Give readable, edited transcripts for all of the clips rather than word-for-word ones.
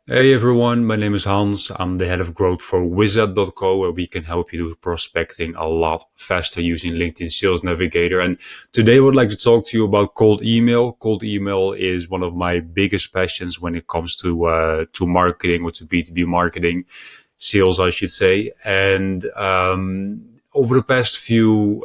Hey everyone, my name is Hans. I'm the head of growth for Wizard.co, where we can help you do prospecting a lot faster using LinkedIn Sales Navigator. And today I would like to talk to you about cold email. Cold email is one of my biggest passions when it comes to marketing or to B2B marketing, sales, I should say. And over the past few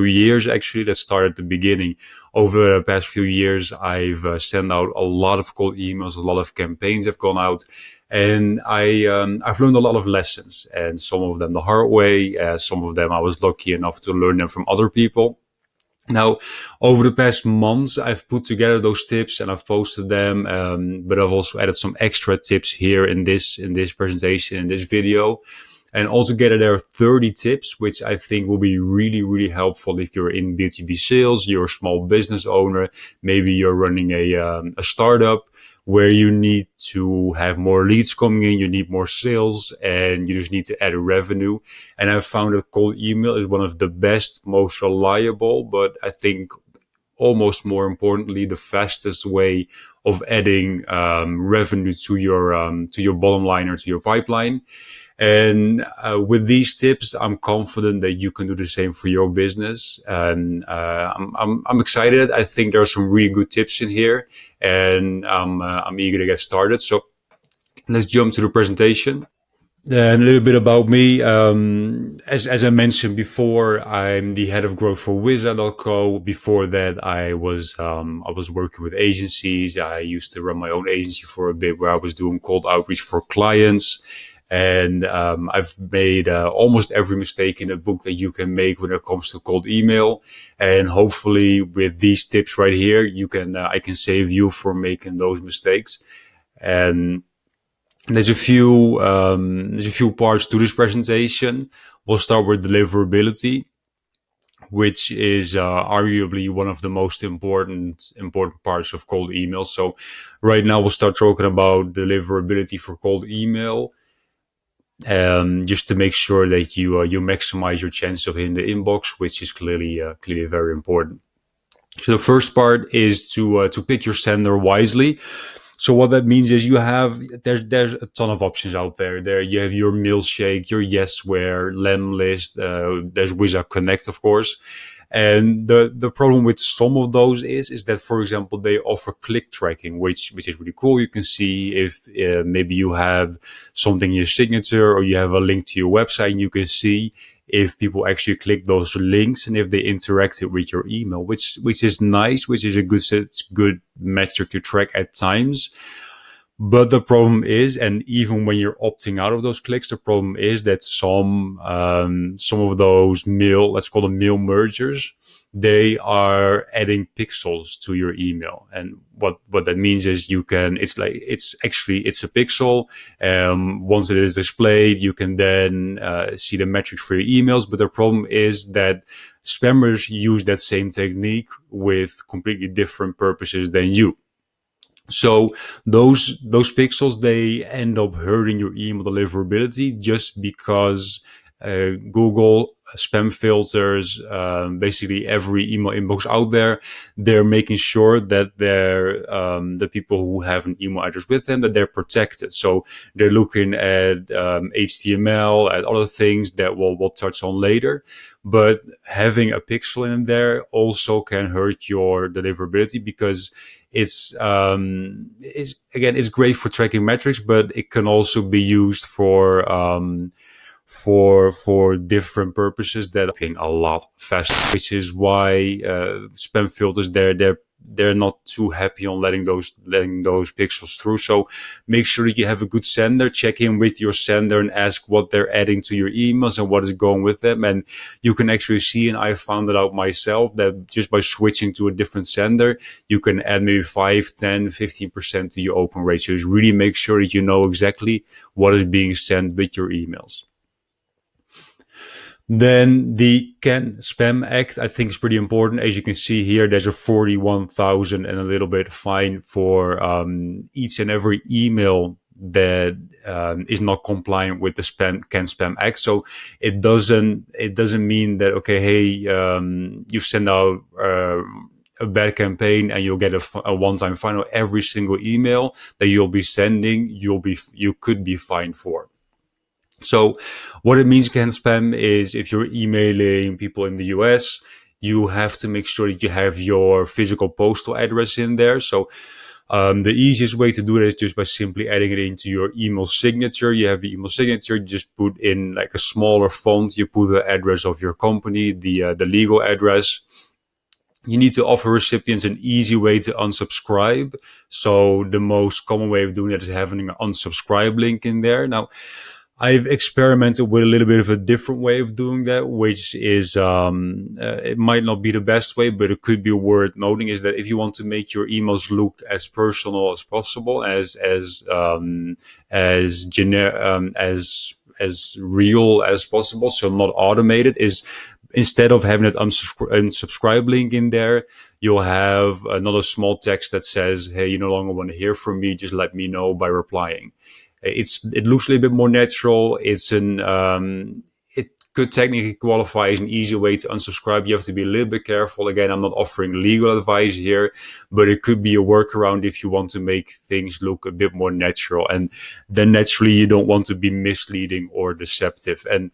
years, actually, let's start at the beginning. Over the past few years, I've sent out a lot of cold emails, a lot of campaigns have gone out, and I've learned a lot of lessons, and some of them the hard way, some of them I was lucky enough to learn them from other people. Now, over the past months, I've put together those tips and I've posted them, but I've also added some extra tips here in this presentation, in this video. And altogether, there are 30 tips, which I think will be really, really helpful if you're in B2B sales, you're a small business owner, maybe you're running a startup where you need to have more leads coming in, you need more sales, and you just need to add revenue. And I've found that cold email is one of the best, most reliable, but I think almost more importantly, the fastest way of adding revenue to your bottom line or to your pipeline. And with these tips, I'm confident that you can do the same for your business. And I'm excited. I think there are some really good tips in here, and I'm eager to get started. So let's jump to the presentation. And a little bit about me. As I mentioned before, I'm the head of growth for Wizard.co. Before that, I was working with agencies. I used to run my own agency for a bit, where I was doing cold outreach for clients. And I've made almost every mistake in a book that you can make when it comes to cold email. And hopefully, with these tips right here, I can save you from making those mistakes. And there's a few parts to this presentation. We'll start with deliverability, which is arguably one of the most important parts of cold email. So right now we'll start talking about deliverability for cold email, just to make sure that you maximize your chance of hitting the inbox, which is clearly very important. So the first part is to pick your sender wisely. So what that means is there's a ton of options out there. There you have your Mailshake, your Yesware, Lemlist, there's Wizard Connect, of course. And the problem with some of those is that, for example, they offer click tracking, which is really cool. You can see if maybe you have something in your signature or you have a link to your website, and you can see if people actually click those links and if they interacted with your email, which is nice, which is a good metric to track at times. But the problem is, and even when you're opting out of those clicks, the problem is that some of those let's call them mail mergers, they are adding pixels to your email. And what that means is it's a pixel. Once it is displayed, you can then see the metrics for your emails. But the problem is that spammers use that same technique with completely different purposes than you. So those pixels, they end up hurting your email deliverability, just because Google spam filters, basically every email inbox out there, they're making sure that the people who have an email address with them, that they're protected. So they're looking at HTML, at other things that we'll touch on later. But having a pixel in there also can hurt your deliverability, because it's great for tracking metrics, but it can also be used for different purposes that are being a lot faster, which is why spam filters they're not too happy on letting those pixels through. So make sure that you have a good sender. Check in with your sender and ask what they're adding to your emails and what is going with them. And you can actually see, and I found it out myself, that just by switching to a different sender, you can add maybe 5, 10, 15% to your open rate. So just really make sure that you know exactly what is being sent with your emails. Then the CanSpam Act, I think, is pretty important. As you can see here, there's a 41,000 and a little bit fine for each and every email that is not compliant with the CanSpam Act. So it doesn't mean that, okay, hey, you send out a bad campaign and you'll get a one-time fine on every single email that you'll be sending, you could be fined for. So what it means, CanSpam, is if you're emailing people in the US, you have to make sure that you have your physical postal address in there. So the easiest way to do it is just by simply adding it into your email signature. You have the email signature, you just put in like a smaller font, you put the address of your company, the legal address. You need to offer recipients an easy way to unsubscribe. So the most common way of doing that is having an unsubscribe link in there. Now, I've experimented with a little bit of a different way of doing that, which is it might not be the best way, but it could be worth noting. Is that if you want to make your emails look as personal as possible, as real as possible, so not automated, is instead of having that unsubscribe link in there, you'll have another small text that says, "Hey, you no longer want to hear from me. Just let me know by replying." It looks a little bit more natural. It could technically qualify as an easy way to unsubscribe. You have to be a little bit careful. Again, I'm not offering legal advice here, but it could be a workaround if you want to make things look a bit more natural. And then naturally, you don't want to be misleading or deceptive. And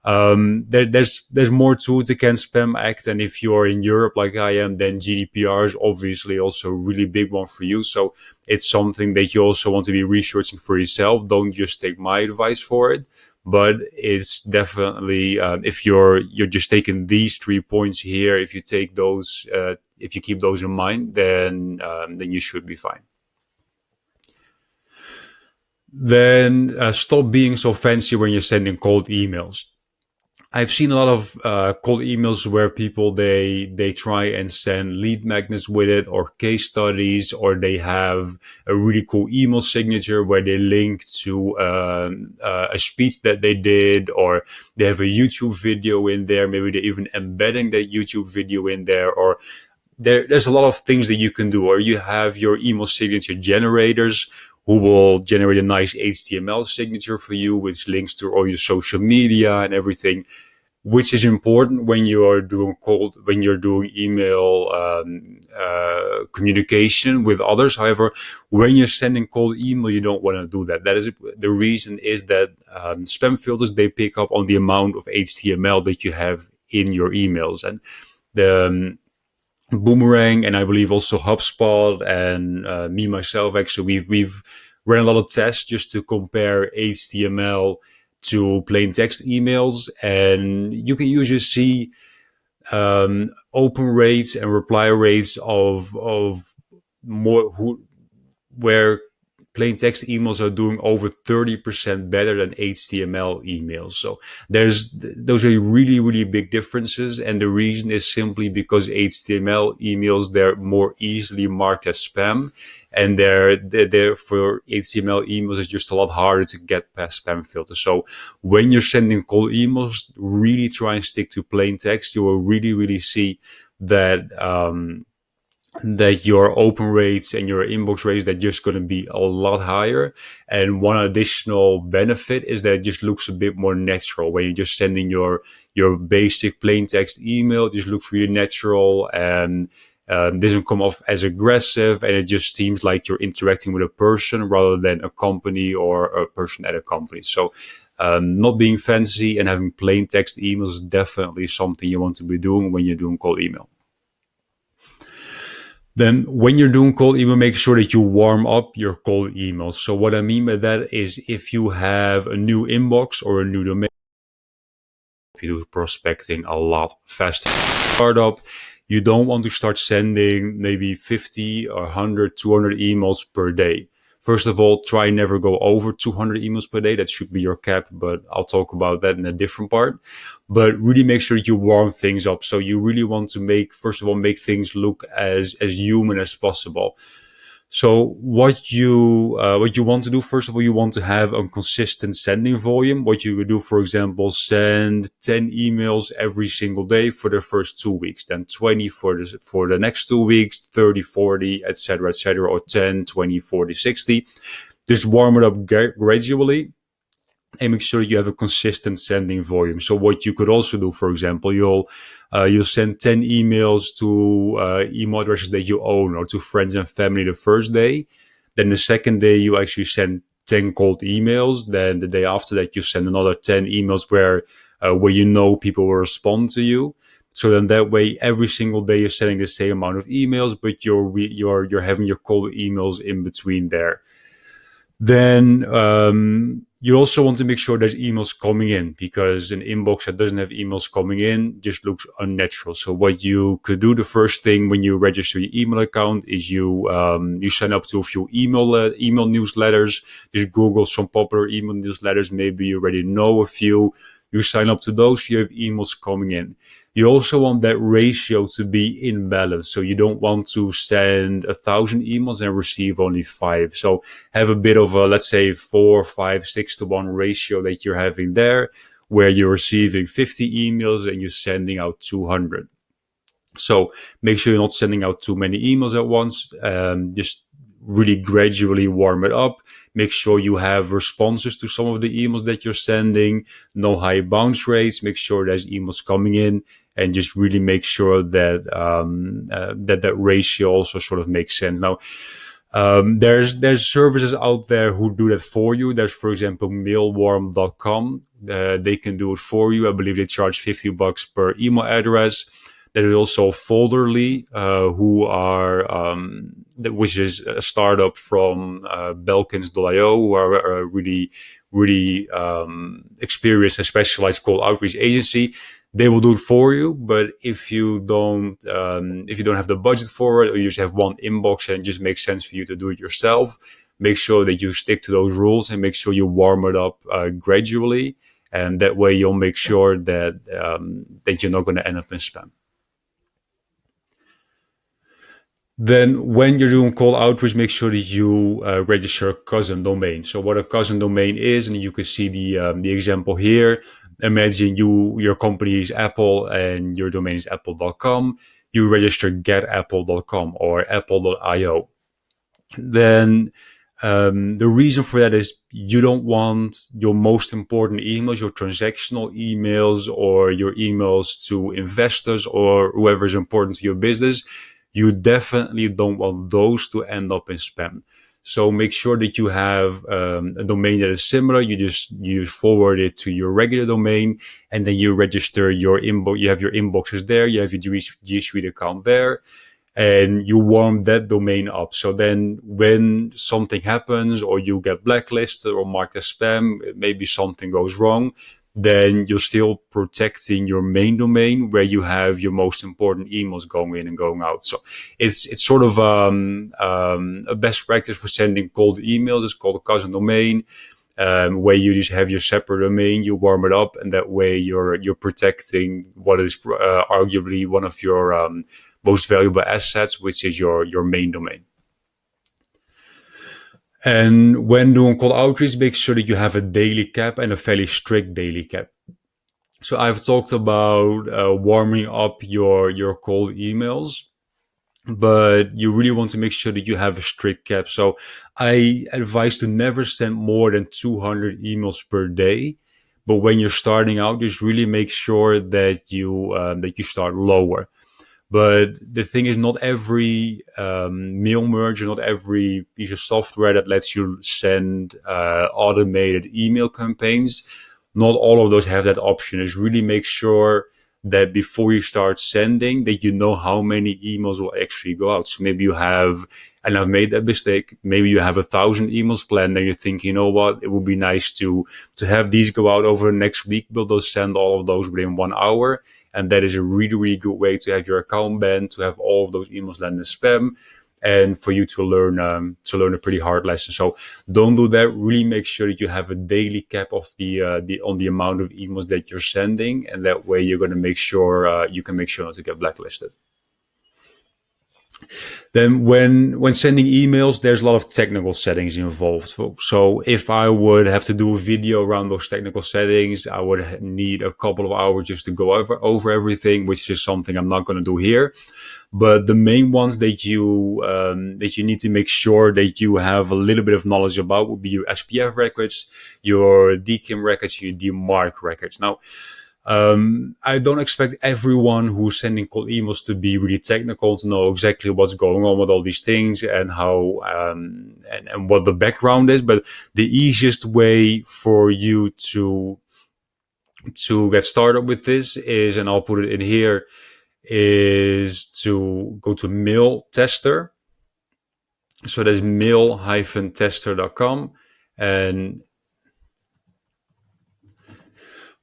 there's more to the CanSpam Act, and if you're in Europe like I am, then GDPR is obviously also a really big one for you. So it's something that you also want to be researching for yourself. Don't just take my advice for it, but it's definitely if you're just taking these 3 points here, if you take those, if you keep those in mind, then you should be fine. Then stop being so fancy when you're sending cold emails. I've seen a lot of cold emails where people they try and send lead magnets with it, or case studies, or they have a really cool email signature where they link to a speech that they did, or they have a YouTube video in there. Maybe they're even embedding that YouTube video in there, or there's a lot of things that you can do. Or you have your email signature generators who will generate a nice HTML signature for you, which links to all your social media and everything, which is important when you're doing email communication with others. However, when you're sending cold email, you don't want to do that. That is the reason is that spam filters, they pick up on the amount of HTML that you have in your emails. And the Boomerang, and I believe also HubSpot and me myself, actually, we've ran a lot of tests just to compare HTML to plain text emails, and you can usually see open rates and reply rates of more where plain text emails are doing over 30% better than HTML emails. So those are really, really big differences. And the reason is simply because HTML emails, they're more easily marked as spam. And they're for HTML emails, it's just a lot harder to get past spam filters. So when you're sending cold emails, really try and stick to plain text. You will really, really see that that your open rates and your inbox rates, they're just going to be a lot higher. And one additional benefit is that it just looks a bit more natural when you're just sending your basic plain text email. It just looks really natural and doesn't come off as aggressive, and it just seems like you're interacting with a person rather than a company or a person at a company. So not being fancy and having plain text emails is definitely something you want to be doing when you're doing cold email. Then when you're doing cold email, make sure that you warm up your cold emails. So what I mean by that is if you have a new inbox or a new domain, you do prospecting a lot faster. Startup, you don't want to start sending maybe 50 or 100, 200 emails per day. First of all, try never go over 200 emails per day. That should be your cap, but I'll talk about that in a different part. But really make sure you warm things up. So you really want to first of all, make things look as human as possible. So what you want to do, first of all, you want to have a consistent sending volume. What you would do, for example, send 10 emails every single day for the first 2 weeks, then 20 for the next 2 weeks, 30, 40, etc., or 10, 20, 40, 60. Just warm it up gradually. and make sure you have a consistent sending volume. So what you could also do, for example, you'll send 10 emails to email addresses that you own or to friends and family the first day. Then the second day you actually send 10 cold emails. Then the day after that you send another 10 emails where you know people will respond to you. So then that way every single day you're sending the same amount of emails, but you're having your cold emails in between there. Then you also want to make sure there's emails coming in, because an inbox that doesn't have emails coming in just looks unnatural. So what you could do, the first thing when you register your email account, is you sign up to a few email newsletters. Just Google some popular email newsletters. Maybe you already know a few. You sign up to those, you have emails coming in. You also want that ratio to be in balance. So you don't want to send 1,000 emails and receive only 5. So have a bit of a, let's say, 4, 5, 6 to 1 ratio that you're having there, where you're receiving 50 emails and you're sending out 200. So make sure you're not sending out too many emails at once. Just really gradually warm it up. Make sure you have responses to some of the emails that you're sending. No high bounce rates. Make sure there's emails coming in, and just really make sure that that ratio also sort of makes sense. Now, there's services out there who do that for you. There's, for example, mailwarm.com. They can do it for you. I believe they charge $50 per email address. There is also Folderly, which is a startup from Belkins.io, who are a really experienced and specialized cold outreach agency. They will do it for you, but if you don't have the budget for it, or you just have one inbox and it just makes sense for you to do it yourself, make sure that you stick to those rules and make sure you warm it up gradually, and that way you'll make sure that you're not going to end up in spam. Then when you're doing cold outreach, make sure that you register a cousin domain. So what a cousin domain is, and you can see the example here. Imagine your company is Apple and your domain is apple.com. You register getapple.com or apple.io. Then the reason for that is you don't want your most important emails, your transactional emails, or your emails to investors or whoever is important to your business. You definitely don't want those to end up in spam. So make sure that you have a domain that is similar. You forward it to your regular domain, and then you register your inbox. You have your inboxes there. You have your G Suite account there, and you warm that domain up. So then when something happens, or you get blacklisted or marked as spam, maybe something goes wrong, then you're still protecting your main domain where you have your most important emails going in and going out. So it's sort of a best practice for sending cold emails. It's called a cousin domain, where you just have your separate domain, you warm it up, and that way you're protecting what is arguably one of your most valuable assets, which is your main domain. And when doing cold outreach, make sure that you have a daily cap and a fairly strict daily cap. So I've talked about warming up your cold emails, but you really want to make sure that you have a strict cap. So I advise to never send more than 200 emails per day. But when you're starting out, just really make sure that you start lower. But the thing is, not every mail merger, not every piece of software that lets you send automated email campaigns, not all of those have that option. Is really make sure that before you start sending, that you know how many emails will actually go out. So maybe you have, and I've made that mistake, maybe you have 1,000 emails planned, and you think, you know what, it would be nice to have these go out over the next week, but they'll send all of those within 1 hour. And that is a really, really good way to have your account banned, to have all of those emails land in spam, and for you to learn a pretty hard lesson. So don't do that. Really make sure that you have a daily cap of on the amount of emails that you're sending, and that way you're going to make sure you can make sure not to get blacklisted. Then when sending emails, there's a lot of technical settings involved. So if I would have to do a video around those technical settings, I would need a couple of hours just to go over everything, which is something I'm not going to do here. But the main ones that you need to make sure that you have a little bit of knowledge about would be your SPF records, your DKIM records, your DMARC records. Now, I don't expect everyone who's sending cold emails to be really technical, to know exactly what's going on with all these things and how and what the background is. But the easiest way for you to get started with this is, and I'll put it in here, is to go to Mail Tester. So that's mail-tester.com, and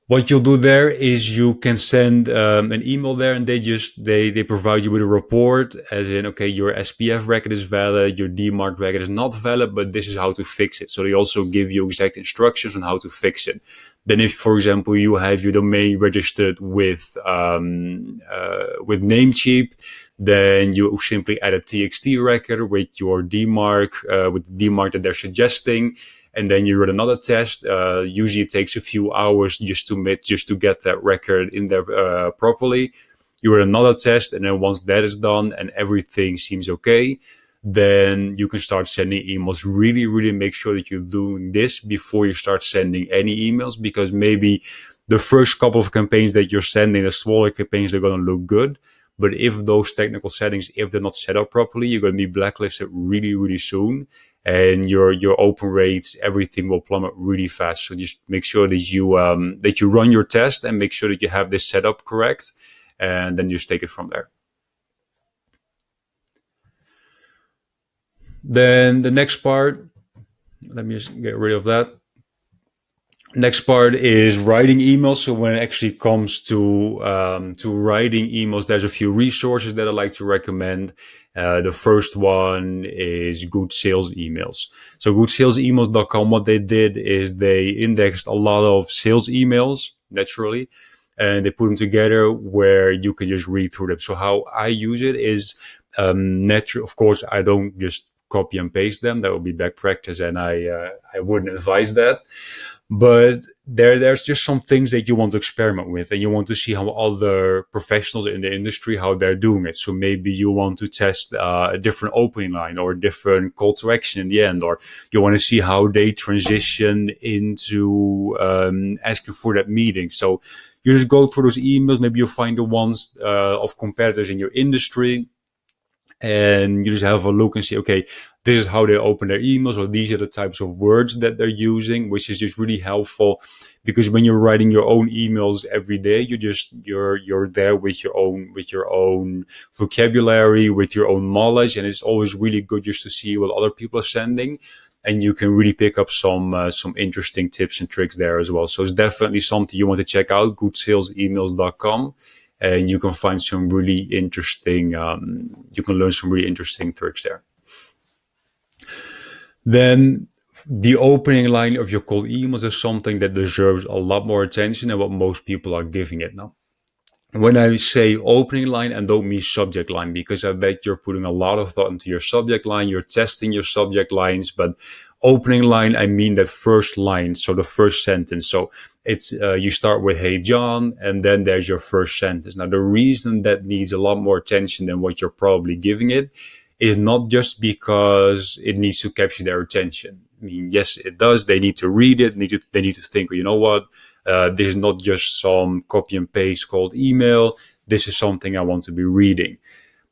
what you'll do there is you can send an email there, and they provide you with a report, as in, okay, your SPF record is valid, your DMARC record is not valid, but this is how to fix it. So they also give you exact instructions on how to fix it. Then, if, for example, you have your domain registered with Namecheap, then you simply add a TXT record with your DMARC, with the DMARC that they're suggesting. And then you run another test. Usually it takes a few hours just to get that record in there properly. You run another test, and then once that is done and everything seems okay, then you can start sending emails. Really, really make sure that you're doing this before you start sending any emails, because maybe the first couple of campaigns that you're sending, the smaller campaigns, they're going to look good. But if those technical settings, if they're not set up properly, you're going to be blacklisted really, really soon. And your open rates, everything will plummet really fast. So just make sure that you run your test and make sure that you have this set up correct, and then just take it from there. Then the next part, let me just get rid of that. Next part is writing emails. So when it actually comes to writing emails, there's a few resources that I like to recommend. The first one is Good Sales Emails. So goodsalesemails.com, what they did is they indexed a lot of sales emails, naturally, and they put them together where you can just read through them. So how I use it is natural. Of course, I don't just copy and paste them. That would be bad practice, and I wouldn't advise that. But there's just some things that you want to experiment with, and you want to see how other professionals in the industry, how they're doing it. So maybe you want to test a different opening line or a different call to action in the end, or you want to see how they transition into asking for that meeting. So you just go through those emails. Maybe you find the ones of competitors in your industry, and you just have a look and see, okay, this is how they open their emails, or these are the types of words that they're using, which is just really helpful, because when you're writing your own emails every day, you're there with your own vocabulary, with your own knowledge, and it's always really good just to see what other people are sending, and you can really pick up some interesting tips and tricks there as well. So it's definitely something you want to check out, goodsalesemails.com. And you can find some really interesting, you can learn some really interesting tricks there. Then the opening line of your cold emails is something that deserves a lot more attention than what most people are giving it now. When I say opening line, I don't mean subject line, because I bet you're putting a lot of thought into your subject line. You're testing your subject lines, but opening line, I mean that first line. So the first sentence. So it's, you start with, "Hey, John," and then there's your first sentence. Now, the reason that needs a lot more attention than what you're probably giving it is not just because it needs to capture their attention. I mean, yes, it does. They need to read it. They need to think, well, you know what? This is not just some copy and paste cold email. This is something I want to be reading.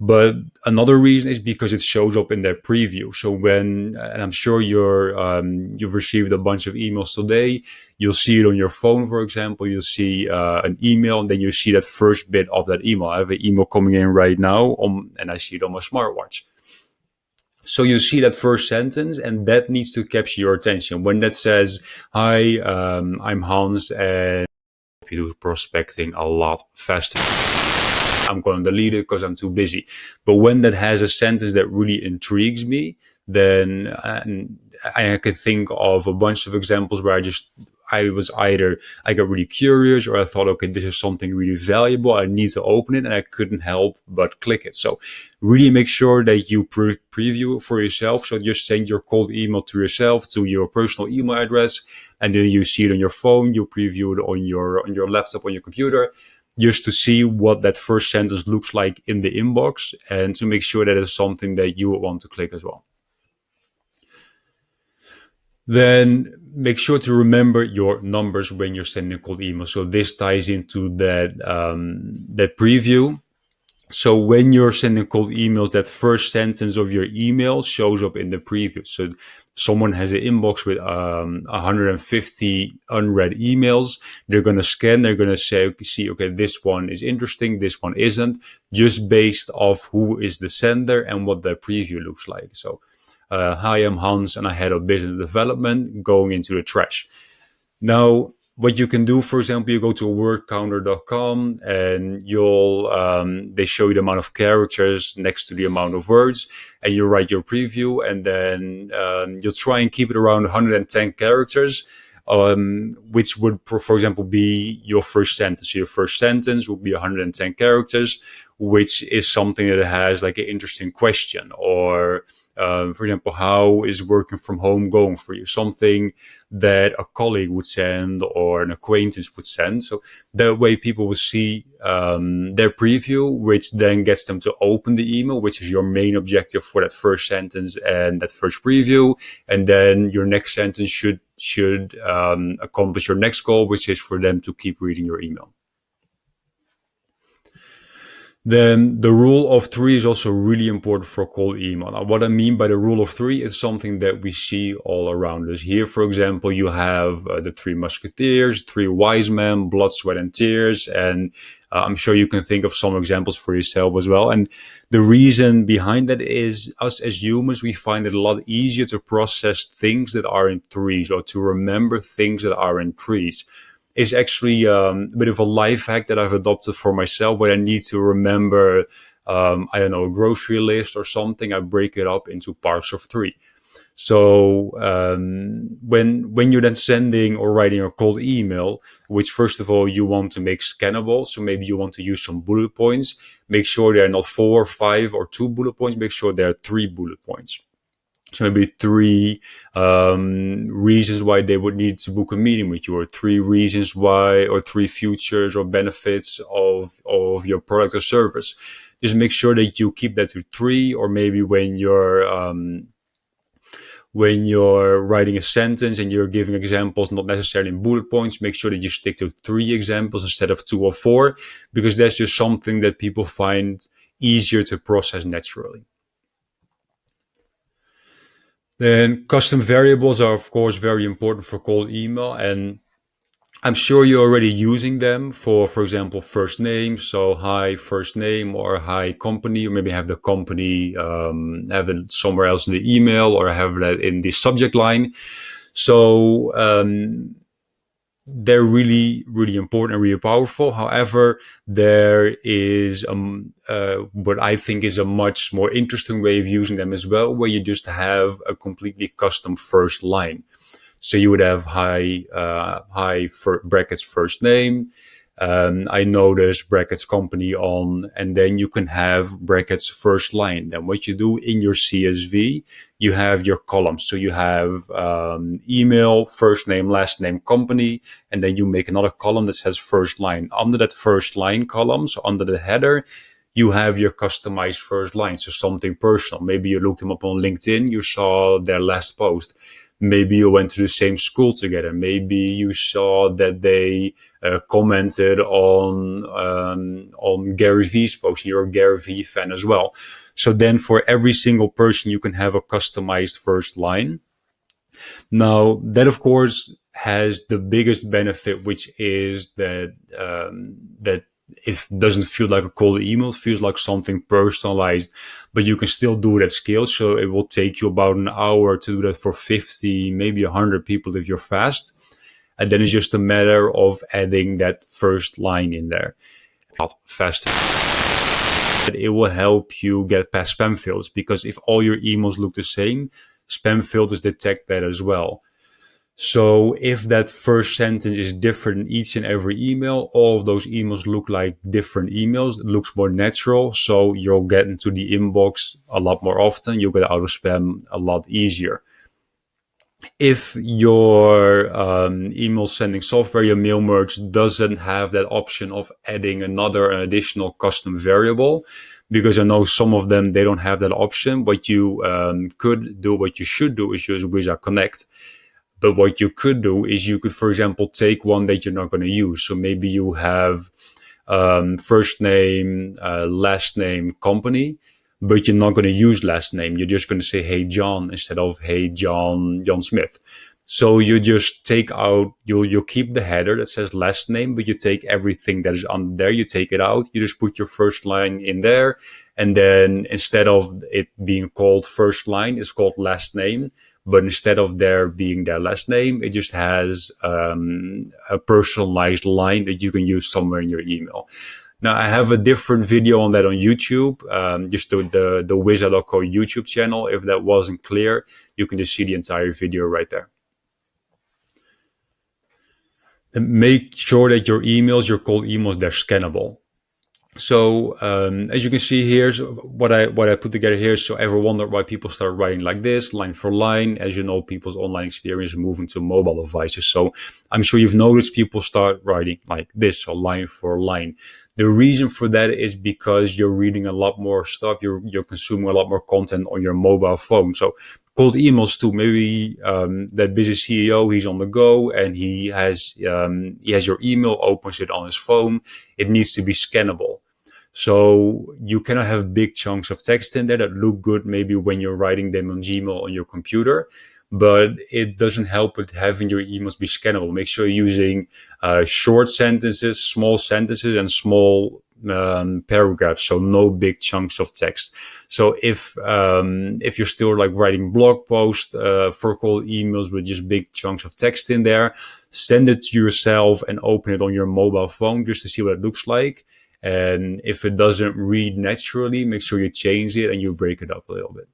But another reason is because it shows up in their preview. So when, and I'm sure you've received a bunch of emails today, you'll see it on your phone, for example. You'll see an email, and then you see that first bit of that email. I have an email coming in right now, and I see it on my smartwatch. So you see that first sentence, and that needs to capture your attention. When that says, "Hi, I'm Hans, and you do prospecting a lot faster," I'm going to delete it because I'm too busy. But when that has a sentence that really intrigues me, then I can think of a bunch of examples where I got really curious, or I thought, okay, this is something really valuable, I need to open it, and I couldn't help but click it. So really make sure that you preview for yourself. So just send your cold email to yourself, to your personal email address, and then you see it on your phone, you preview it on your laptop, on your computer, just to see what that first sentence looks like in the inbox, and to make sure that it's something that you would want to click as well. Then make sure to remember your numbers when you're sending a cold email. So this ties into that preview. So when you're sending cold emails, that first sentence of your email shows up in the preview. So someone has an inbox with 150 unread emails. They're going to scan. They're going to see, okay, this one is interesting, this one isn't, just based off who is the sender and what the preview looks like. So, hi, I'm Hans, and I head of business development, going into the trash. Now, what you can do, for example, you go to wordcounter.com and they show you the amount of characters next to the amount of words, and you write your preview, and then you'll try and keep it around 110 characters, which would, for example, be your first sentence. So your first sentence would be 110 characters, which is something that has like an interesting question, or for example, how is working from home going for you? Something that a colleague would send or an acquaintance would send. So that way people will see their preview, which then gets them to open the email, which is your main objective for that first sentence and that first preview. And then your next sentence should accomplish your next goal, which is for them to keep reading your email. Then the rule of 3 is also really important for cold email. Now, what I mean by the rule of 3 is something that we see all around us. Here, for example, you have the 3 musketeers, 3 wise men, blood, sweat, and tears. And I'm sure you can think of some examples for yourself as well. And the reason behind that is us as humans, we find it a lot easier to process things that are in threes, or to remember things that are in threes. Is actually a bit of a life hack that I've adopted for myself. When I need to remember, I don't know, a grocery list or something, I break it up into parts of 3. So when you're then sending or writing a cold email, which first of all you want to make scannable, so maybe you want to use some bullet points, make sure they're not 4, 5, or 2 bullet points, make sure there are 3 bullet points. So maybe 3 reasons why they would need to book a meeting with you, or 3 reasons why, or 3 features or benefits of your product or service. Just make sure that you keep that to 3, or maybe when you're writing a sentence and you're giving examples, not necessarily in bullet points, make sure that you stick to 3 examples instead of 2 or 4, because that's just something that people find easier to process naturally. Then custom variables are, of course, very important for cold email, and I'm sure you're already using them for example, first name. So hi first name, or hi company, or maybe have the company have it somewhere else in the email, or have that in the subject line. So they're really, really important and really powerful. However, there is what I think is a much more interesting way of using them as well, where you just have a completely custom first line. So you would have hi brackets first name. I notice brackets company on, and then you can have brackets first line. Then what you do in your CSV, you have your columns. So you have email, first name, last name, company, and then you make another column that says first line. Under that first line column, so under the header, you have your customized first line. So something personal. Maybe you looked them up on LinkedIn, you saw their last post. Maybe you went to the same school together. Maybe you saw that they commented on Gary Vee's post. You're a Gary Vee fan as well. So then for every single person, you can have a customized first line. Now, that, of course, has the biggest benefit, which is that it doesn't feel like a cold email. It feels like something personalized, but you can still do it at scale. So it will take you about an hour to do that for 50, maybe 100 people if you're fast. And then it's just a matter of adding that first line in there. Faster. It will help you get past spam filters, because if all your emails look the same, spam filters detect that as well. So if that first sentence is different in each and every email, all of those emails look like different emails. It looks more natural. So you'll get into the inbox a lot more often. You'll get out of spam a lot easier. If your email sending software, your mail merge doesn't have that option of adding an additional custom variable, because I know some of them, they don't have that option. What you what you should do is use Wizard Connect. But what you could do is you could, for example, take one that you're not going to use. So maybe you have first name, last name, company, but you're not going to use last name. You're just going to say, hey, John, instead of, hey, John Smith. So you just take out, you'll keep the header that says last name, but you take everything that is under there, you take it out, you just put your first line in there. And then instead of it being called first line, it's called last name. But instead of there being their last name, it just has a personalized line that you can use somewhere in your email. Now, I have a different video on that on YouTube, just the Wizard.co YouTube channel. If that wasn't clear, you can just see the entire video right there. And make sure that your emails, your cold emails, they're scannable. So as you can see here, what I put together here. So ever wonder why people start writing like this, line for line? As you know, people's online experience is moving to mobile devices. So I'm sure you've noticed people start writing like this, so line for line. The reason for that is because you're reading a lot more stuff. You're consuming a lot more content on your mobile phone. So cold emails too. Maybe that busy CEO, he's on the go and he has your email, opens it on his phone. It needs to be scannable. So you cannot have big chunks of text in there that look good maybe when you're writing them on Gmail on your computer, but it doesn't help with having your emails be scannable. Make sure you're using short sentences, small sentences, and small paragraphs, so no big chunks of text. So if you're still like writing blog posts for cold emails with just big chunks of text in there, send it to yourself and open it on your mobile phone just to see what it looks like. And if it doesn't read naturally, make sure you change it and you break it up a little bit.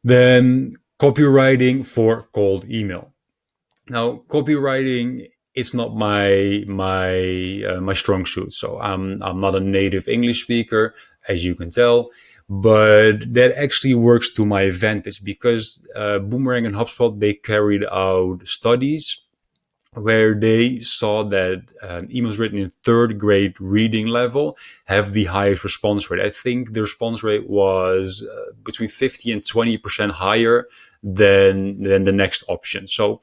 Then copywriting for cold email. Now, copywriting, it's not my strong suit. So I'm not a native English speaker, as you can tell, but that actually works to my advantage because Boomerang and HubSpot, they carried out studies where they saw that emails written in third grade reading level have the highest response rate. I think the response rate was between 50 and 20% higher than the next option. So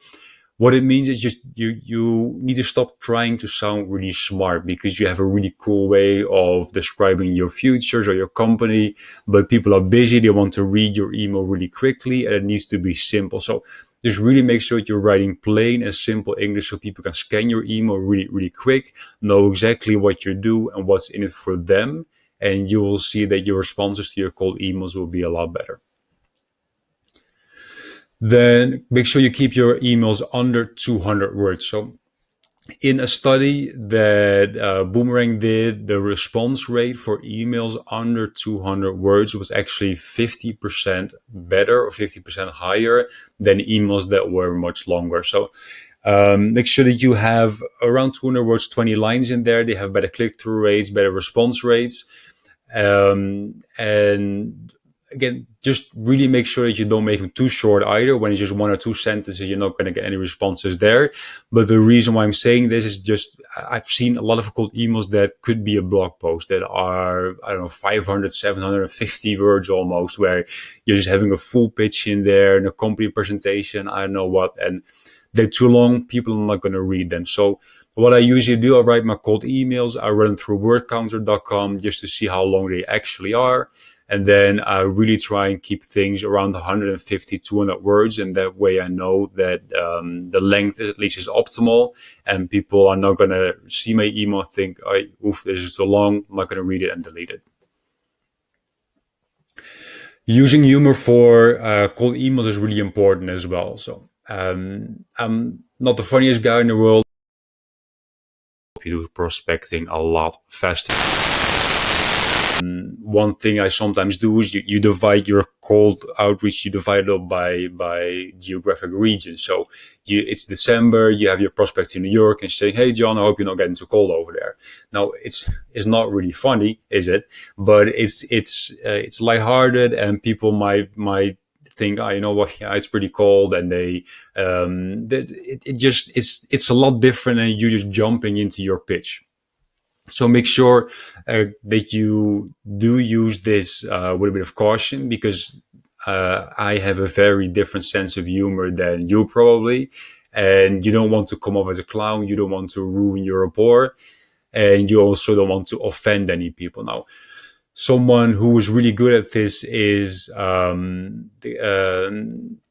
what it means is just you need to stop trying to sound really smart because you have a really cool way of describing your futures or your company, but people are busy. They want to read your email really quickly and it needs to be simple. So just really make sure that you're writing plain and simple English so people can scan your email really, really quick, know exactly what you do and what's in it for them. And you will see that your responses to your cold emails will be a lot better. Then make sure you keep your emails under 200 words. So in a study that Boomerang did, the response rate for emails under 200 words was actually 50% better or 50% higher than emails that were much longer. So make sure that you have around 200 words, 20 lines in there. They have better click-through rates, better response rates. And again, just really make sure that you don't make them too short either. When it's just one or two sentences, you're not going to get any responses there. But the reason why I'm saying this is just I've seen a lot of cold emails that could be a blog post that are, 500, 750 words almost, where you're just having a full pitch in there and a company presentation, I don't know what, and they're too long. People are not going to read them. So what I usually do, I write my cold emails. I run them through wordcounter.com just to see how long they actually are. And then I really try and keep things around 150, 200 words. And that way I know that the length at least is optimal. And people are not going to see my email and think, oof, this is too long. I'm not going to read it and delete it. Using humor for cold emails is really important as well. So I'm not the funniest guy in the world. You do prospecting a lot faster. One thing I sometimes do is you divide your cold outreach, you divide it up by geographic region. So it's December, you have your prospects in New York and saying, hey, John, I hope you're not getting too cold over there. Now, it's not really funny, is it? But it's lighthearted, and people might think, oh, you know what, yeah, it's pretty cold, and it's a lot different, and you're just jumping into your pitch. So make sure that you do use this with a bit of caution, because I have a very different sense of humor than you probably, and you don't want to come off as a clown. You don't want to ruin your rapport, and you also don't want to offend any people. Now, someone who is really good at this is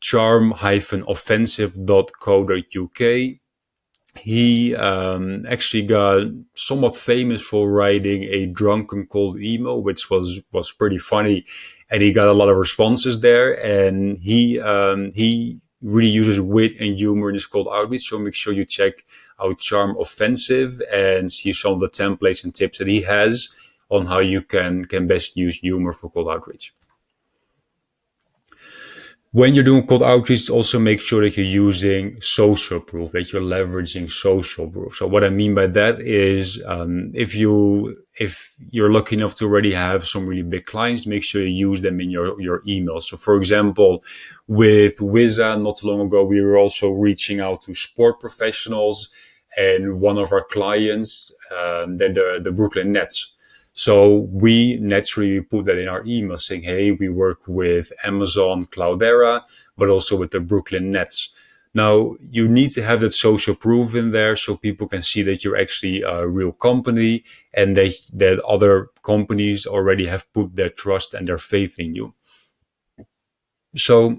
charm-offensive.co.uk. He actually got somewhat famous for writing a drunken cold email, which was pretty funny, and he got a lot of responses there. And he really uses wit and humor in his cold outreach. So make sure you check out Charm Offensive and see some of the templates and tips that he has on how you can best use humor for cold outreach. When you're doing cold outreach, also make sure that you're using social proof, that you're leveraging social proof. So what I mean by that is, if you're lucky enough to already have some really big clients, make sure you use them in your emails. So for example, with Wiza, not too long ago, we were also reaching out to sport professionals, and one of our clients, they're the Brooklyn Nets. So we naturally put that in our email saying, hey, we work with Amazon Cloudera, but also with the Brooklyn Nets. Now, you need to have that social proof in there so people can see that you're actually a real company, and that other companies already have put their trust and their faith in you. So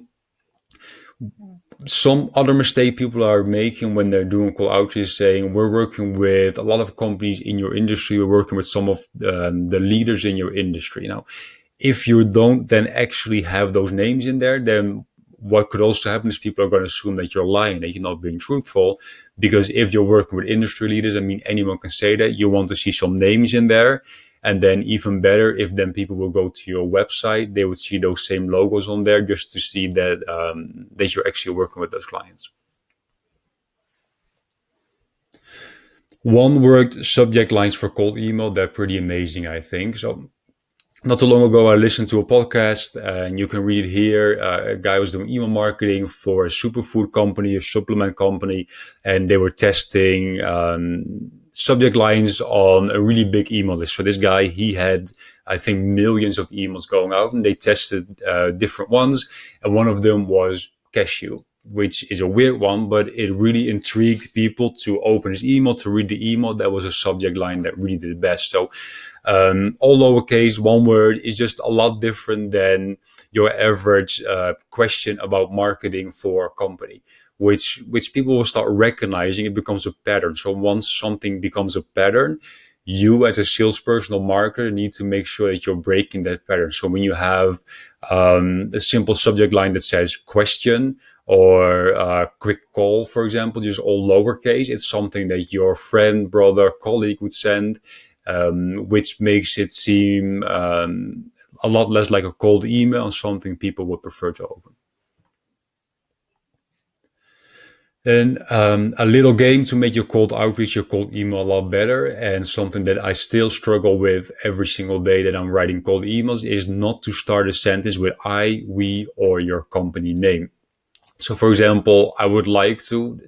some other mistake people are making when they're doing call outreach is saying, we're working with a lot of companies in your industry, we're working with some of the leaders in your industry. Now, if you don't then actually have those names in there, then what could also happen is people are going to assume that you're lying, that you're not being truthful. Because if you're working with industry leaders, I mean, anyone can say that. You want to see some names in there. And then even better, if then people will go to your website, they would see those same logos on there just to see that that you're actually working with those clients. One word subject lines for cold email, they're pretty amazing, I think. So not too long ago, I listened to a podcast, and you can read it here. A guy was doing email marketing for a superfood company, a supplement company, and they were testing subject lines on a really big email list. So this guy, he had, I think, millions of emails going out, and they tested different ones. And one of them was cashew, which is a weird one, but it really intrigued people to open his email, to read the email. That was a subject line that really did the best. So all lowercase, one word is just a lot different than your average question about marketing for a company, which people will start recognizing. It becomes a pattern. So once something becomes a pattern, you as a salesperson or marketer need to make sure that you're breaking that pattern. So when you have a simple subject line that says question or quick call, for example, just all lowercase, it's something that your friend, brother, colleague would send, which makes it seem a lot less like a cold email and something people would prefer to open. And a little game to make your cold outreach, your cold email a lot better, and something that I still struggle with every single day that I'm writing cold emails, is not to start a sentence with I, we, or your company name. So for example, I would like to,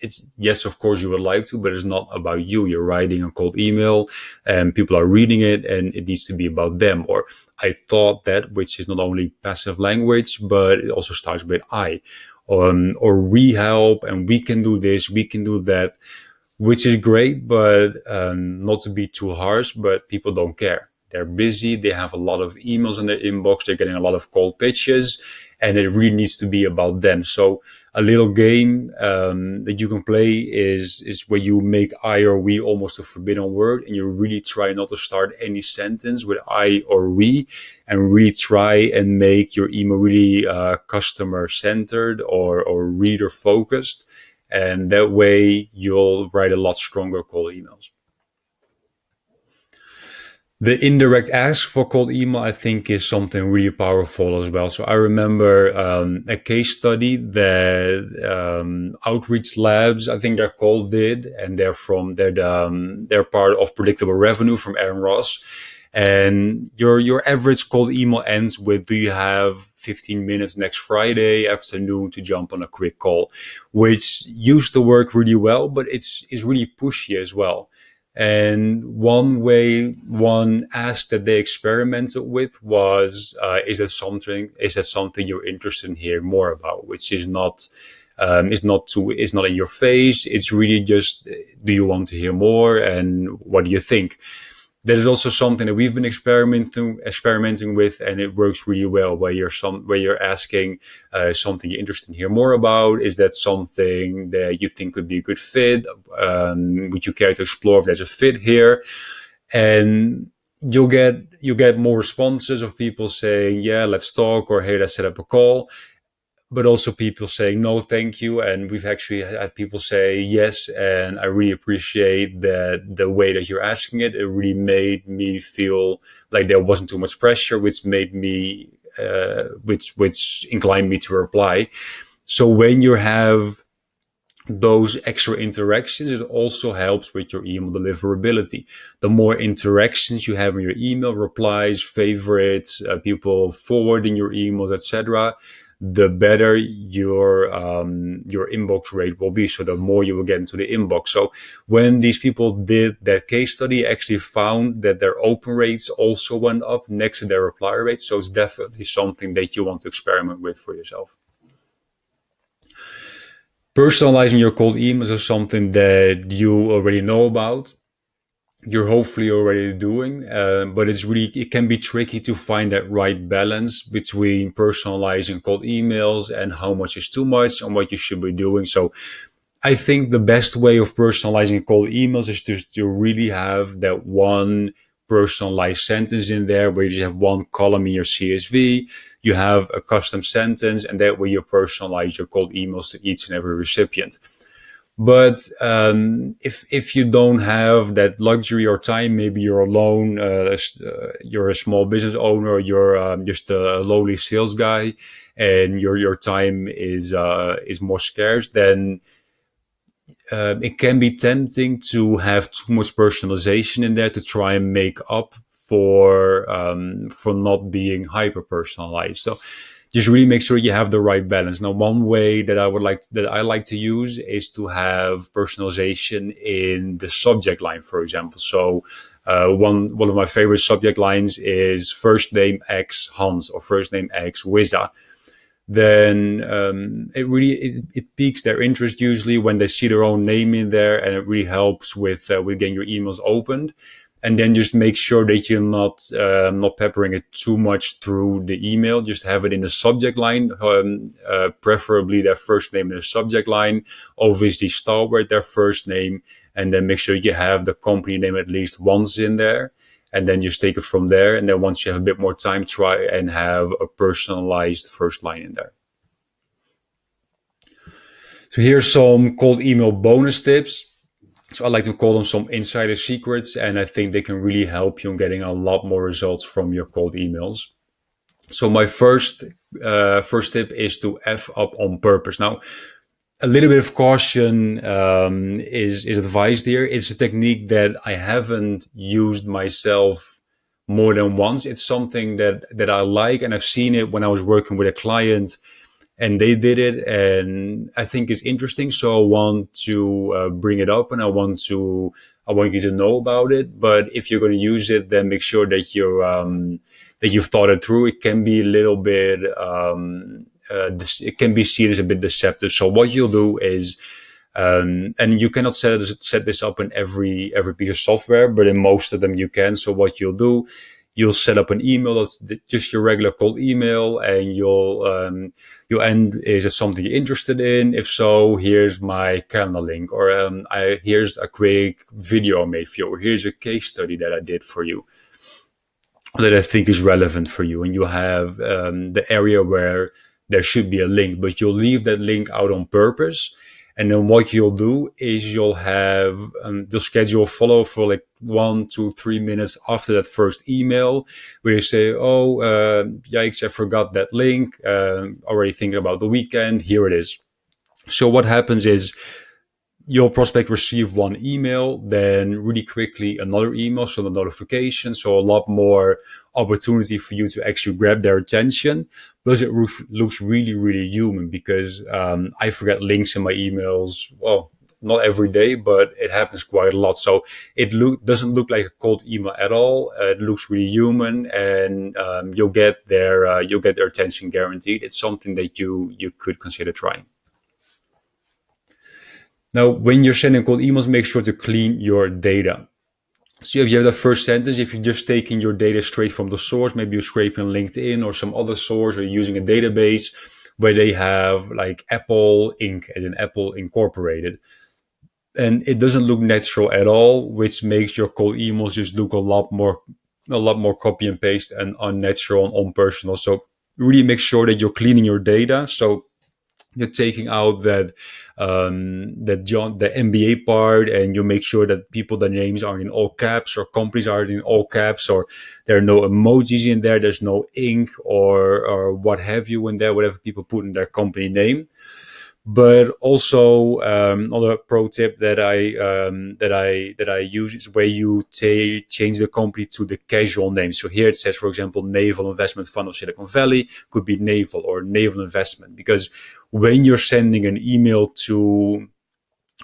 it's yes, of course you would like to, but it's not about you. You're writing a cold email and people are reading it, and it needs to be about them. Or I thought that, which is not only passive language, but it also starts with I. Or we help, and we can do this, we can do that, which is great, but not to be too harsh, but people don't care. They're busy. They have a lot of emails in their inbox. They're getting a lot of cold pitches, and it really needs to be about them. So a little game that you can play is where you make I or we almost a forbidden word, and you really try not to start any sentence with I or we, and really try and make your email really customer centered or reader focused. And that way you'll write a lot stronger cold emails. The indirect ask for cold email, I think, is something really powerful as well. So I remember a case study that Outreach Labs, I think they're called, did, and they're part of Predictable Revenue from Aaron Ross. And your average cold email ends with, "Do you have 15 minutes next Friday afternoon to jump on a quick call?" Which used to work really well, but it's really pushy as well. And one ask that they experimented with was, is that something you're interested in hearing more about? Which is not in your face. It's really just, do you want to hear more, and what do you think? That is also something that we've been experimenting with, and it works really well. Where you're asking something you're interested in hear more about. Is that something that you think could be a good fit? Would you care to explore if there's a fit here? And you'll get more responses of people saying, "Yeah, let's talk," or, "Hey, let's set up a call." But also people saying, "No, thank you." And we've actually had people say yes, and I really appreciate that the way that you're asking it. It really made me feel like there wasn't too much pressure, which made me, which inclined me to reply. So when you have those extra interactions, it also helps with your email deliverability. The more interactions you have in your email, replies, favorites, people forwarding your emails, etc., the better your inbox rate will be. So the more you will get into the inbox. So when these people did that case study, actually found that their open rates also went up next to their reply rates. So it's definitely something that you want to experiment with for yourself. Personalizing your cold emails is something that you already know about. You're hopefully already doing, but it can be tricky to find that right balance between personalizing cold emails and how much is too much and what you should be doing. So I think the best way of personalizing cold emails is to really have that one personalized sentence in there, where you just have one column in your CSV, you have a custom sentence, and that way you personalize your cold emails to each and every recipient. But if you don't have that luxury or time, maybe you're alone, you're a small business owner, you're just a lowly sales guy, and your time is more scarce, then it can be tempting to have too much personalization in there to try and make up for not being hyper personalized. So just really make sure you have the right balance. Now, one way that I like to use is to have personalization in the subject line, for example. So one of my favorite subject lines is first name X Hans or first name X Wiza. Then it piques their interest usually when they see their own name in there, and it really helps with getting your emails opened. And then just make sure that you're not peppering it too much through the email. Just have it in the subject line, preferably their first name in the subject line. Obviously, start with their first name, and then make sure you have the company name at least once in there. And then just take it from there. And then once you have a bit more time, try and have a personalized first line in there. So here's some cold email bonus tips. So I like to call them some insider secrets, and I think they can really help you in getting a lot more results from your cold emails. So my first tip is to F up on purpose. Now, a little bit of caution is advised here. It's a technique that I haven't used myself more than once. It's something that I like, and I've seen it when I was working with a client and they did it, and I think it's interesting. So I want to bring it up, and I want you to know about it. But if you're going to use it, then make sure that you've thought it through. It can be a little bit it can be seen as a bit deceptive. So what you'll do is, and you cannot set this up in every piece of software, but in most of them you can. So what you'll set up an email that's just your regular cold email, and you'll end, is it something you're interested in? If so, here's my calendar link, or here's a quick video I made for you, or here's a case study that I did for you that I think is relevant for you. And you have the area where there should be a link, but you'll leave that link out on purpose. And then what you'll do is you'll schedule a follow for like 1 to 3 minutes after that first email, where you say, "Oh, yikes, I forgot that link. Already thinking about the weekend. Here it is." So what happens is your prospect receive one email, then really quickly another email, so the notification, so a lot more opportunity for you to actually grab their attention. Plus, it looks really, really human, because I forget links in my emails. Well, not every day, but it happens quite a lot. So it doesn't look like a cold email at all. It looks really human, and you'll get their attention guaranteed. It's something that you could consider trying. Now, when you're sending cold emails, make sure to clean your data. So if you have the first sentence, if you're just taking your data straight from the source, maybe you're scraping LinkedIn or some other source, or you're using a database where they have like Apple Inc. as in Apple Incorporated, and it doesn't look natural at all, which makes your cold emails just look a lot more copy and paste and unnatural and unpersonal. So really make sure that you're cleaning your data. So you're taking out the MBA part, and you make sure that their names are in all caps, or companies are in all caps, or there are no emojis in there. There's no ink or what have you in there, whatever people put in their company name. But also, another pro tip that I use is where you change the company to the casual name. So here it says, for example, Naval Investment Fund of Silicon Valley, could be Naval or Naval Investment, because when you're sending an email to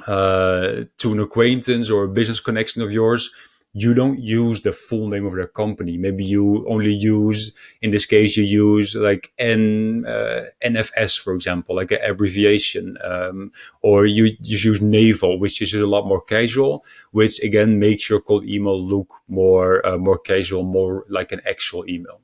an acquaintance or a business connection of yours, you don't use the full name of their company. Maybe you only use, in this case, you use like NFS, for example, like an abbreviation, or you just use Naval, which is a lot more casual, which again makes your cold email look more casual, more like an actual email.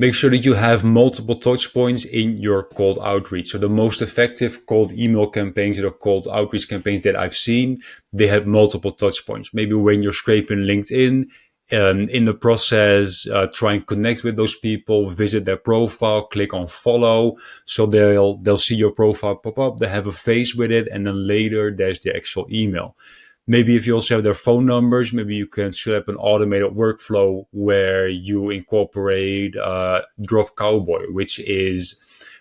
Make sure that you have multiple touch points in your cold outreach. So the most effective cold email campaigns or cold outreach campaigns that I've seen, they have multiple touch points. Maybe when you're scraping LinkedIn, in the process, try and connect with those people, visit their profile, click on follow. So they'll see your profile pop up, they have a face with it, and then later there's the actual email. Maybe if you also have their phone numbers, maybe you can set up an automated workflow where you incorporate Drop Cowboy, which is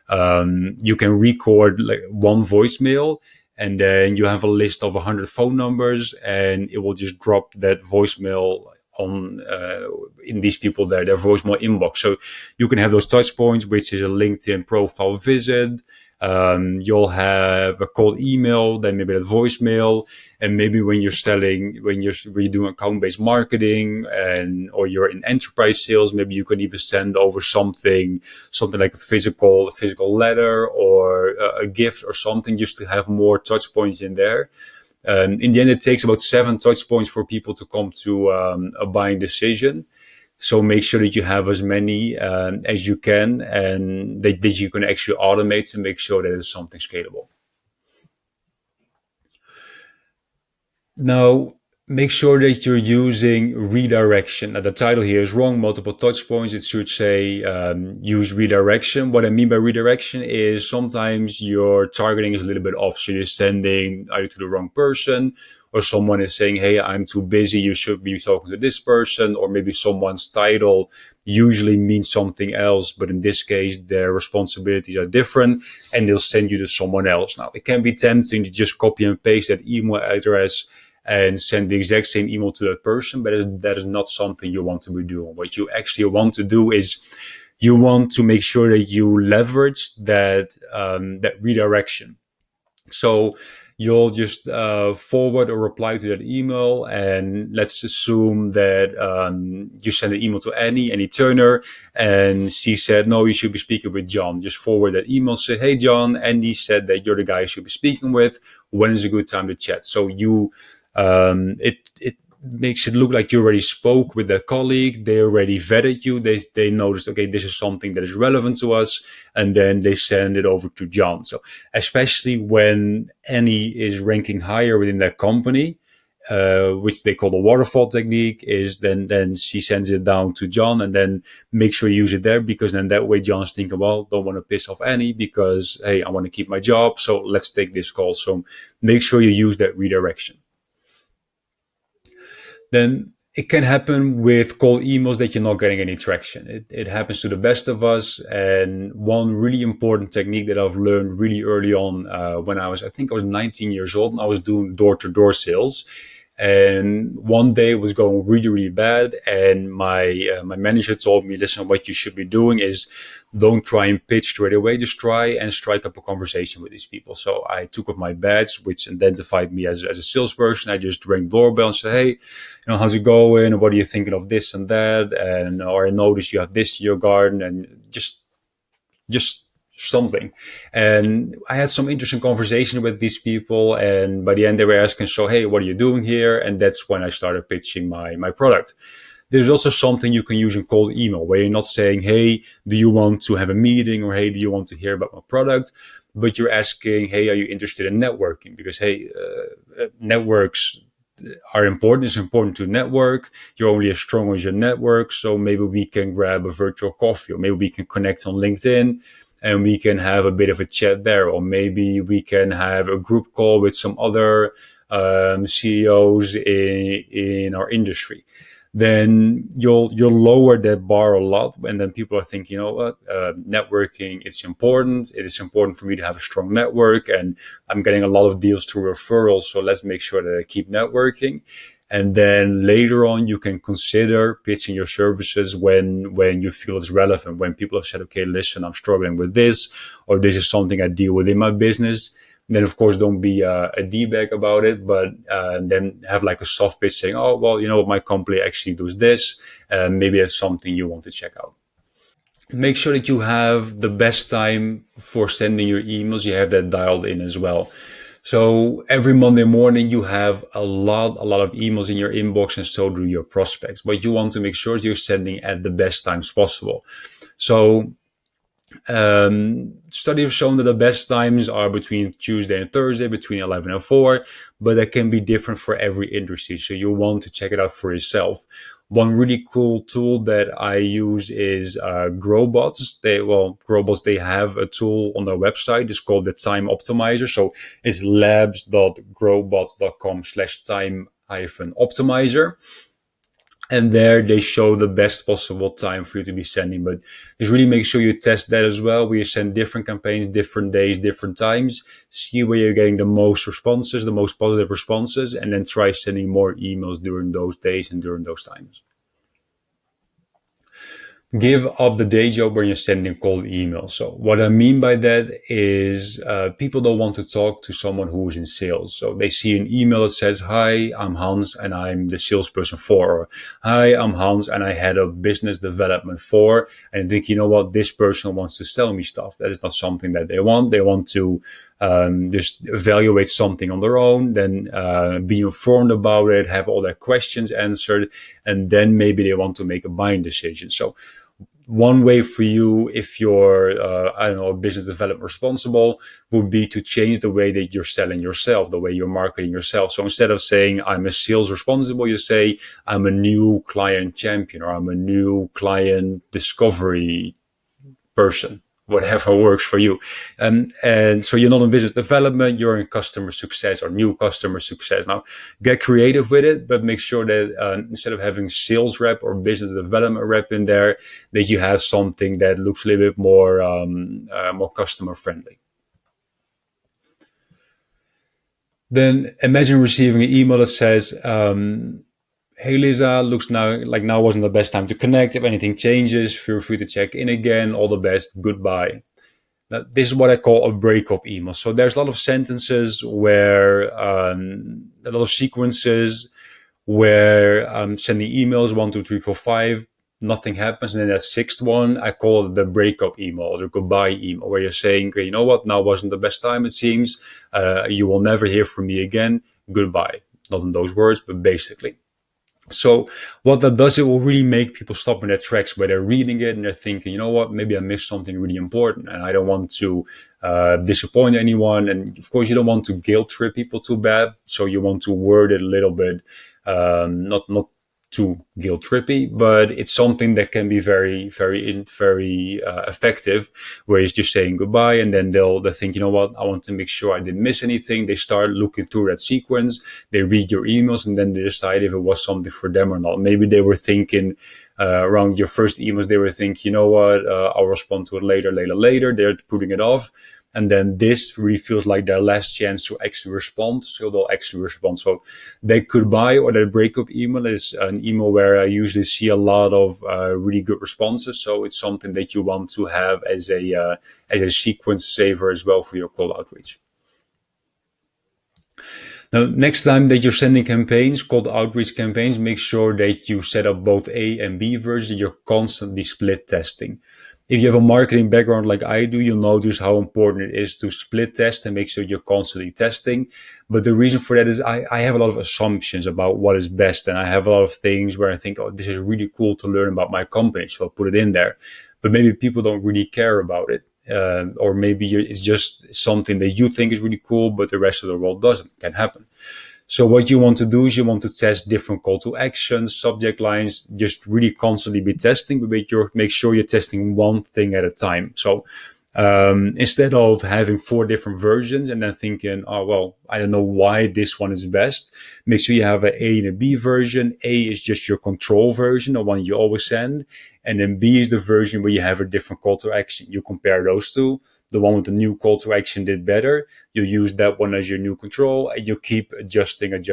you can record like one voicemail, and then you have a list of 100 phone numbers, and it will just drop that voicemail on in these people their voicemail inbox. So you can have those touch points, which is a LinkedIn profile visit. You'll have a cold email, then maybe that voicemail, and maybe when you're doing account-based marketing or you're in enterprise sales, maybe you can even send over something like a physical letter or a gift or something, just to have more touch points in there. In the end, it takes about 7 touch points for people to come to a buying decision. So make sure that you have as many as you can, and that you can actually automate to make sure that it's something scalable. Now, make sure that you're using redirection. Now, the title here is wrong, multiple touch points. It should say use redirection. What I mean by redirection is sometimes your targeting is a little bit off. So you're sending either to the wrong person, or someone is saying, hey, I'm too busy, you should be talking to this person, or maybe someone's title usually means something else, but in this case, their responsibilities are different, and they'll send you to someone else. Now, it can be tempting to just copy and paste that email address and send the exact same email to that person, but that is not something you want to be doing. What you actually want to do is you want to make sure that you leverage that redirection. So you'll just forward or reply to that email, and let's assume that you send an email to Annie Turner, and she said, no, you should be speaking with John. Just forward that email, say, hey, John, Andy said that you're the guy you should be speaking with. When is a good time to chat? So it makes it look like you already spoke with that colleague. They already vetted you. They noticed, okay, this is something that is relevant to us. And then they send it over to John. So especially when Annie is ranking higher within that company, which they call the waterfall technique, is then she sends it down to John, and then make sure you use it there, because then that way John's thinking, well, don't want to piss off Annie because, hey, I want to keep my job, so let's take this call. So make sure you use that redirection. Then it can happen with cold emails that you're not getting any traction. It happens to the best of us. And one really important technique that I've learned really early on, when I think I was 19 years old, and I was doing door-to-door sales. And one day it was going really, really bad. And my manager told me, listen, what you should be doing is don't try and pitch straight away. Just try and strike up a conversation with these people. So I took off my badge, which identified me as a salesperson. I just rang the doorbell and said, hey, how's it going? What are you thinking of this and that? And, or I noticed you have this in your garden, and just something. And I had some interesting conversation with these people, and by the end they were asking, so, hey, what are you doing here? And that's when I started pitching my product. There's also something you can use in cold email, where you're not saying, hey, do you want to have a meeting, or hey, do you want to hear about my product? But you're asking, hey, are you interested in networking? Because, hey, networks are important. It's important to network. You're only as strong as your network. So maybe we can grab a virtual coffee, or maybe we can connect on LinkedIn and we can have a bit of a chat there. Or maybe we can have a group call with some other CEOs in our industry. Then you'll lower that bar a lot, and then people are thinking, you know what, networking, it's important. It is important for me to have a strong network, and I'm getting a lot of deals through referrals, so let's make sure that I keep networking. And then later on, you can consider pitching your services when you feel it's relevant, when people have said, okay, listen, I'm struggling with this, or this is something I deal with in my business. Then, of course, don't be a D-bag about it, but then have like a soft pitch saying, oh, well, you know what, my company actually does this. Maybe that's something you want to check out. Make sure that you have the best time for sending your emails. You have that dialed in as well. So every Monday morning, you have a lot of emails in your inbox, and so do your prospects. But you want to make sure that you're sending at the best times possible. So studies have shown that the best times are between Tuesday and Thursday, between 11 and 4, but that can be different for every industry. So you want to check it out for yourself. One really cool tool that I use is Growbots. Growbots, they have a tool on their website. It's called the Time Optimizer. So it's labs.growbots.com/time-optimizer. And there they show the best possible time for you to be sending. But just really make sure you test that as well, where you send different campaigns, different days, different times, see where you're getting the most responses, the most positive responses, and then try sending more emails during those days and during those times. Give up the day job when you're sending cold emails. So what I mean by that is people don't want to talk to someone who is in sales. So they see an email that says, hi, I'm Hans and I'm the salesperson for, or hi, I'm Hans and I head up business development for, and think, you know what, this person wants to sell me stuff. That is not something that they want. They want to just evaluate something on their own, then be informed about it, have all their questions answered, and then maybe they want to make a buying decision. So one way for you, if you're, a business development responsible, would be to change the way that you're selling yourself, the way you're marketing yourself. So instead of saying I'm a sales responsible, you say I'm a new client champion, or I'm a new client discovery person, whatever works for you. And so you're not in business development, you're in customer success or new customer success. Now, get creative with it, but make sure that instead of having sales rep or business development rep in there, that you have something that looks a little bit more customer friendly. Then imagine receiving an email that says, hey Lisa, looks now wasn't the best time to connect. If anything changes, feel free to check in again. All the best. Goodbye. Now, this is what I call a breakup email. So there's a lot of sentences where, a lot of sequences where I'm sending emails 1, 2, 3, 4, 5. Nothing happens. And then that sixth one, I call it the breakup email, or the goodbye email, where you're saying, okay, you know what, now wasn't the best time, it seems. You will never hear from me again. Goodbye. Not in those words, but basically. So what that does, it will really make people stop in their tracks, where they're reading it and they're thinking, you know what, maybe I missed something really important and I don't want to disappoint anyone. And of course, you don't want to guilt trip people too bad, so you want to word it a little bit, not too guilt trippy, but it's something that can be very effective, where it's just saying goodbye, and then they'll think, you know what, I want to make sure I didn't miss anything. They start looking through that sequence, they read your emails, and then they decide if it was something for them or not. Maybe they were thinking around your first emails, they were thinking, you know what, I'll respond to it later. They're putting it off. And then this really feels like their last chance to actually respond. So they'll actually respond. So their goodbye or their breakup email is an email where I usually see a lot of really good responses. So it's something that you want to have as a sequence saver as well for your cold outreach. Now, next time that you're sending campaigns, cold outreach campaigns, make sure that you set up both A and B versions. You're constantly split testing. If you have a marketing background like I do, you'll notice how important it is to split test and make sure you're constantly testing. But the reason for that is I have a lot of assumptions about what is best. And I have a lot of things where I think, oh, this is really cool to learn about my company, so I'll put it in there. But maybe people don't really care about it. Or maybe it's just something that you think is really cool, but the rest of the world doesn't. Can happen. So what you want to do is you want to test different call to actions, subject lines, just really constantly be testing, but make sure you're testing one thing at a time. So instead of having 4 different versions and then thinking, oh, well, I don't know why this one is best, make sure you have an A and a B version. A is just your control version, the one you always send. And then B is the version where you have a different call to action. You compare those two. The one with the new call to action did better. You use that one as your new control, and you keep adjusting. That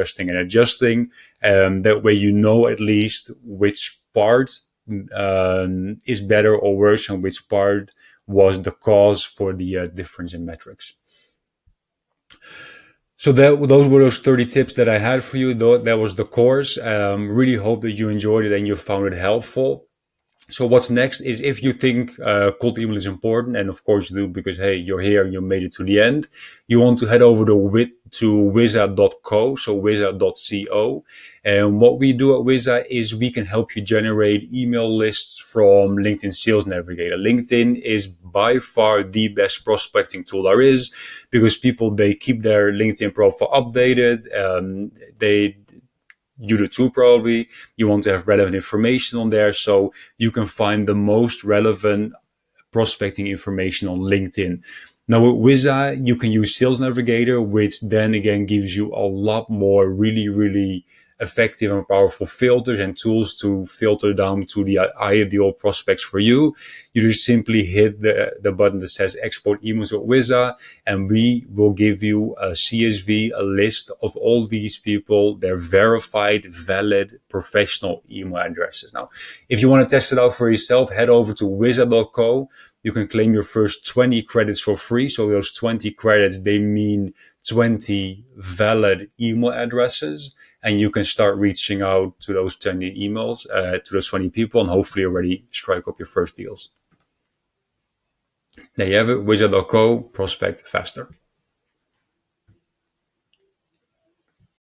way you know at least which part is better or worse, and which part was the cause for the difference in metrics. So those were those 30 tips that I had for you. That was the course. Really hope that you enjoyed it and you found it helpful. So what's next is, if you think cold email is important, and of course you do because, hey, you're here and you made it to the end, you want to head over to wiza.co, so wiza.co. And what we do at Wiza is we can help you generate email lists from LinkedIn Sales Navigator. LinkedIn is by far the best prospecting tool there is, because people, they keep their LinkedIn profile updated. You do too, probably. You want to have relevant information on there, so you can find the most relevant prospecting information on LinkedIn. Now with Wiza, you can use Sales Navigator, which then again gives you a lot more really effective and powerful filters and tools to filter down to the ideal prospects for you. You just simply hit the button that says export emails with Wiza, and we will give you a CSV, a list of all these people, their verified, valid, professional email addresses. Now, if you want to test it out for yourself, head over to wiza.co. You can claim your first 20 credits for free. So those 20 credits, they mean 20 valid email addresses. And you can start reaching out to those 20 emails, to those 20 people, and hopefully already strike up your first deals. There you have it, wiza.co, prospect faster.